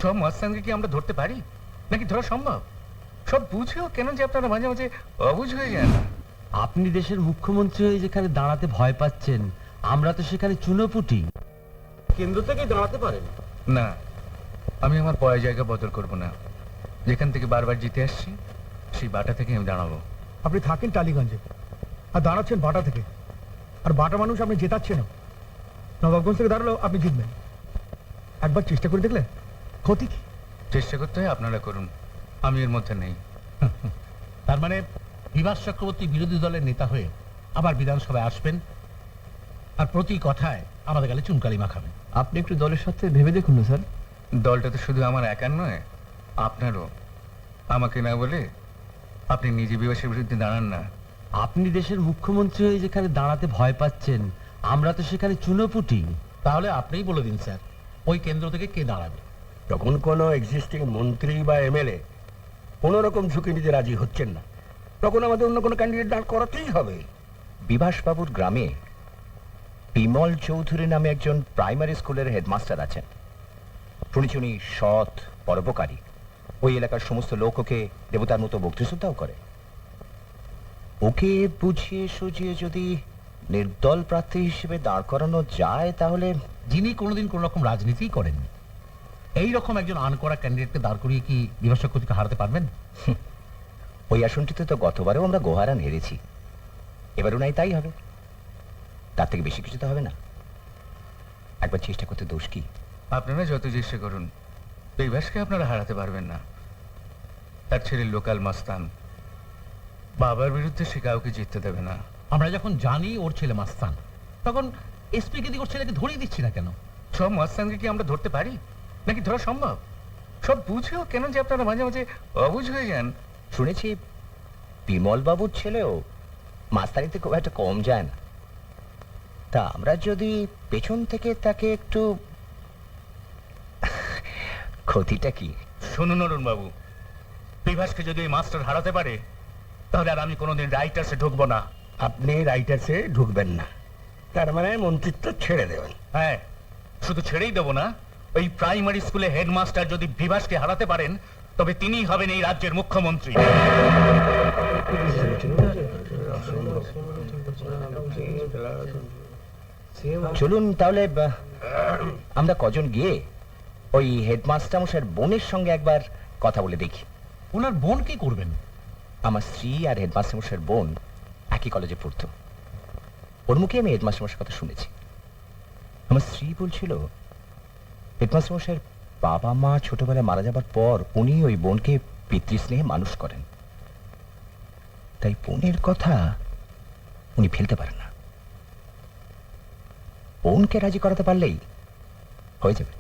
সব মাস্তানকে কি আমরা ধরতে পারি, নাকি ধরা সম্ভব? সব বুঝেও কেন যে আপনারা মাঝে মাঝে অবুঝ হয়ে যান? আপনি দেশের মুখ্যমন্ত্রী হয়ে যেখানে দাঁড়াতে ভয় পাচ্ছেন, আমরা তো সেখানে চুনোপুটি। কেন্দ্র থেকেই দাঁড়াতে পারেন না, আমি আমার পয় জায়গা বদল করব না। যেখান থেকে বারবার জিতে আসছি সেই বাটা থেকে আমি দাঁড়াবো। আপনি থাকেন টালিগঞ্জে আর দাঁড়াচ্ছেন বাটা থেকে, আর বাটা মানুষ আপনি জেতাচ্ছেন। নবাবগঞ্জ থেকে দাঁড়ালেও আপনি জিতবেন। একবার চেষ্টা করে দেখলে ক্ষতি কি? চেষ্টা করতে হয় আপনারা করুন, আমি এর মধ্যে নেই। তার মানে বিভাস চক্রবর্তী বিরোধী দলের নেতা হয়ে আবার বিধানসভায় আসবেন আর প্রতি কথায় আমাদের গালে চুনকালি মাখাবেন। আপনি একটু দলের সাথে ভেবে দেখুন না স্যার। দলটা তো শুধু আমার একার নয়, আপনারও। আমাকে না বলে আপনি নিজে বিভাসের বিরুদ্ধে দাঁড়ান না। আপনি দেশের মুখ্যমন্ত্রী হয়ে যেখানে দাঁড়াতে ভয় পাচ্ছেন, আমরা তো সেখানে চুনোপুটি। তাহলে আপনিই বলে দিন স্যার, ওই কেন্দ্র থেকে কে দাঁড়াবে? যখন কোনো এক্সিস্টিং মন্ত্রী বা এমএলএ কোনো রকম ঝুঁকি নিতে রাজি হচ্ছেন না, তখন আমাদের অন্য কোনো ক্যান্ডিডেট দাঁড় করাতেই হবে। বিভাসবাবুর গ্রামে বিমল চৌধুরী নামে একজন প্রাইমারি স্কুলের হেডমাস্টার আছেন। শুনেছি উনি সৎ, পরোপকারী। ওই এলাকার সমস্ত লোক ওকে দেবতার মতো ভক্তিশ্রদ্ধাও করে। ওকে বুঝিয়ে সুঝিয়ে যদি নির্দল প্রার্থী হিসেবে দাঁড় করানো যায়, তাহলে যিনি কোনোদিন কোন রকম রাজনীতি করেননি, এই রকম একজন আনকরা ক্যান্ডিডেটকে দাঁড় করিয়ে কি বিভাস চক্রবর্তীকে হারাতে পারবেন? ওই আসনটিতে তো গতবারেও আমরা গোহারান হেরেছি, এবারও নাই তাই হবে। তার থেকে বেশি কিছু তো হবে না। একবার চেষ্টা করতে দোষ কি? আপনারা যত চেষ্টা করুন, বিভাসকে আপনারা হারাতে পারবেন না। তার ছেলে লোকাল মাস্তান, বাবার বিরুদ্ধে সে কাউকে জিততে দেবে না। আমরা যখন জানি ওর ছেলে মাস্তান, তখন এসপি কে দিয়ে ওর ছেলেকে ধরিয়ে দিচ্ছি না কেন? সব মাস্তানকে কি আমরা ধরতে পারি, নাকি ধরা সম্ভব? সব বুঝেও কেন যে আপনারা মাঝে মাঝে অবুঝ হয়ে যান? শুনেছি বিমল বাবুর ছেলেও মাস্তানিতে খুব একটা কম যায় না। তা আমরা যদি পেছন থেকে তাকে একটু ক্ষতিটা কি? শুনুন অরুণ বাবু, বিভাসকে যদি এই মাস্টার হারাতে পারে, তাহলে আর আমি কোনোদিন রাইটার্সে ঢুকবো না। আপনি রাইটার্সে ঢুকবেন না, তার মানে মন্ত্রিত্ব ছেড়ে দেবেন? হ্যাঁ, শুধু ছেড়েই দেবো না, ওই প্রাইমারি স্কুলে হেডমাস্টার যদি বিভাসকে হারাতে পারেন, তবে তিনিই হবেন এই রাজ্যের মুখ্যমন্ত্রী। চলুন তাহলে আমরা কজন গিয়ে ওই হেডমাস্টার মশাইয়ের বোনের সঙ্গে একবার কথা বলে দেখি। ওনার বোন কি করবেন? আমার স্ত্রী আর হেডমাস্টার মশাইয়ের বোন একই কলেজে পড়তো। ওর মুখে আমি হেডমাস্টার মশাইয়ের কথা শুনেছি। আমার স্ত্রী বলছিল হেডমাস্টার মশাইয়ের বাবা মা ছোটবেলায় মারা যাবার পর উনি ওই বোনকে পিতৃস্নেহে মানুষ করেন, তাই বোনের কথা উনি ফেলতে পারেন না। বোনকে রাজি করাতে পারলেই হয়ে যাবে।